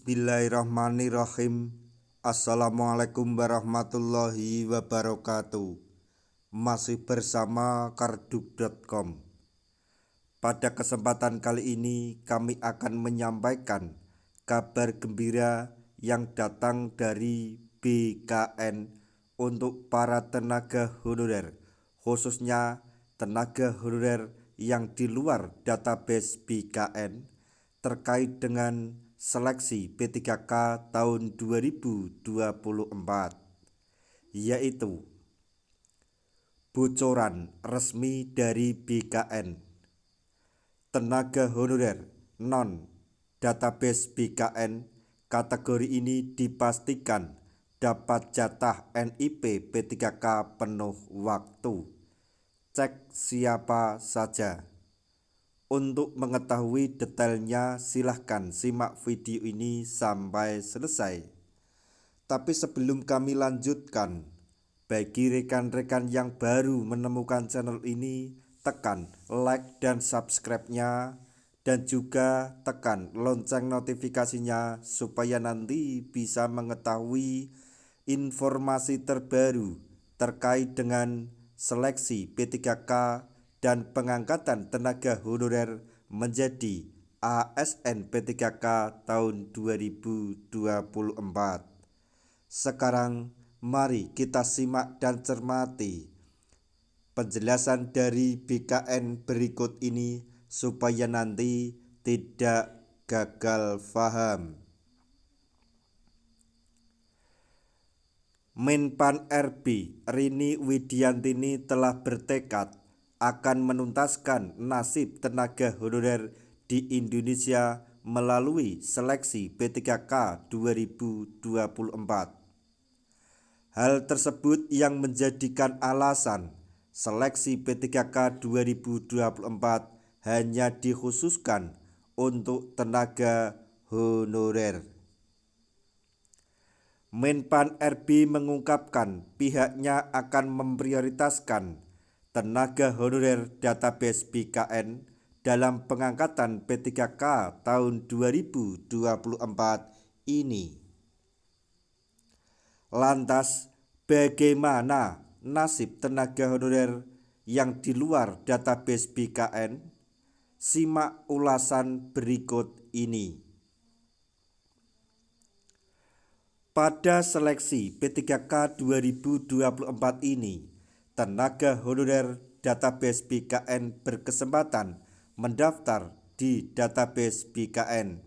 Bismillahirrahmanirrahim. Assalamualaikum warahmatullahi wabarakatuh. Masih bersama kardug.com. Pada kesempatan kali ini kami akan menyampaikan kabar gembira yang datang dari BKN untuk para tenaga honorer, khususnya tenaga honorer yang di luar database BKN terkait dengan seleksi P3K tahun 2024, yaitu bocoran resmi dari BKN. Tenaga honorer non database BKN kategori ini dipastikan dapat jatah NIP P3K penuh waktu. Cek siapa saja. Untuk mengetahui detailnya silahkan simak video ini sampai selesai. Tapi sebelum kami lanjutkan, bagi rekan-rekan yang baru menemukan channel ini, tekan like dan subscribe-nya, dan juga tekan lonceng notifikasinya supaya nanti bisa mengetahui informasi terbaru terkait dengan seleksi P3K dan pengangkatan tenaga honorer menjadi ASN P3K tahun 2024. Sekarang mari kita simak dan cermati penjelasan dari BKN berikut ini supaya nanti tidak gagal paham. Menpan RB Rini Widiantini telah bertekad akan menuntaskan nasib tenaga honorer di Indonesia melalui seleksi P3K 2024. Hal tersebut yang menjadikan alasan seleksi P3K 2024 hanya dikhususkan untuk tenaga honorer. Menpan RB mengungkapkan pihaknya akan memprioritaskan tenaga honorer database BKN dalam pengangkatan P3K tahun 2024 ini. Lantas, bagaimana nasib tenaga honorer yang di luar database BKN? Simak ulasan berikut ini. Pada seleksi P3K 2024 ini, tenaga honorer database BKN berkesempatan mendaftar di database BKN.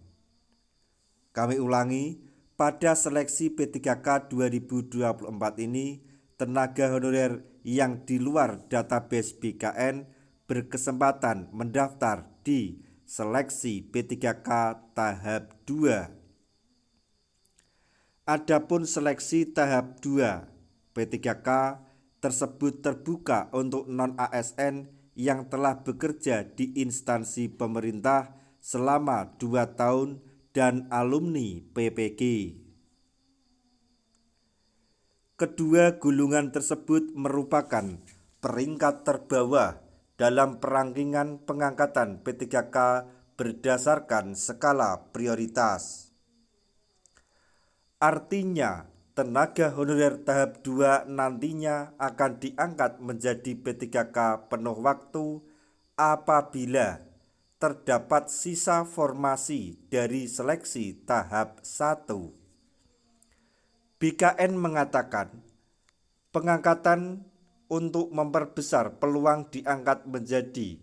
Kami ulangi, pada seleksi P3K 2024 ini, tenaga honorer yang di luar database BKN berkesempatan mendaftar di seleksi P3K tahap 2. Adapun seleksi tahap 2 P3K tersebut terbuka untuk non-ASN yang telah bekerja di instansi pemerintah selama 2 tahun dan alumni PPG. Kedua golongan tersebut merupakan peringkat terbawah dalam perangkingan pengangkatan P3K berdasarkan skala prioritas. Artinya, tenaga honorer tahap 2 nantinya akan diangkat menjadi P3K penuh waktu apabila terdapat sisa formasi dari seleksi tahap 1. BKN mengatakan pengangkatan untuk memperbesar peluang diangkat menjadi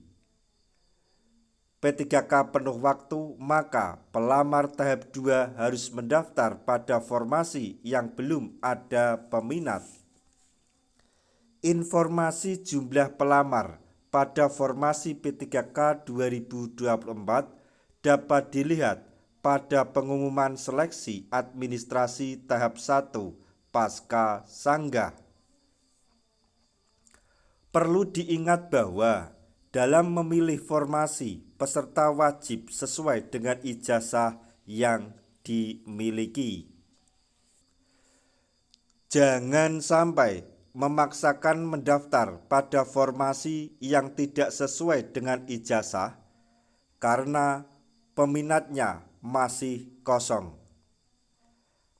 P3K penuh waktu, maka pelamar tahap 2 harus mendaftar pada formasi yang belum ada peminat. Informasi jumlah pelamar pada formasi P3K 2024 dapat dilihat pada pengumuman seleksi administrasi tahap 1 pasca sanggah. Perlu diingat bahwa dalam memilih formasi, peserta wajib sesuai dengan ijazah yang dimiliki. Jangan sampai memaksakan mendaftar pada formasi yang tidak sesuai dengan ijazah karena peminatnya masih kosong.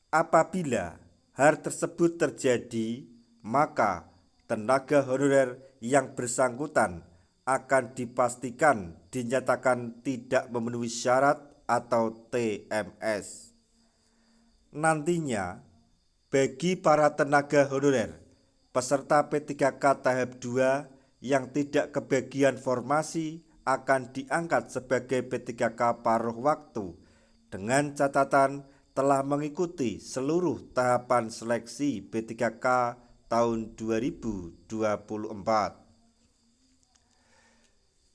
Apabila hal tersebut terjadi, maka tenaga honorer yang bersangkutan akan dipastikan dinyatakan tidak memenuhi syarat atau TMS. Nantinya, bagi para tenaga honorer peserta P3K tahap 2 yang tidak kebagian formasi akan diangkat sebagai P3K paruh waktu dengan catatan telah mengikuti seluruh tahapan seleksi P3K tahun 2024.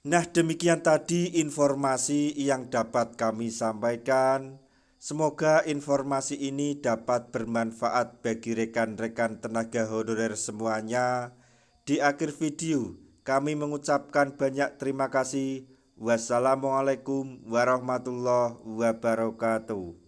Nah, demikian tadi informasi yang dapat kami sampaikan. Semoga informasi ini dapat bermanfaat bagi rekan-rekan tenaga honorer semuanya. Di akhir video, kami mengucapkan banyak terima kasih. Wassalamualaikum warahmatullahi wabarakatuh.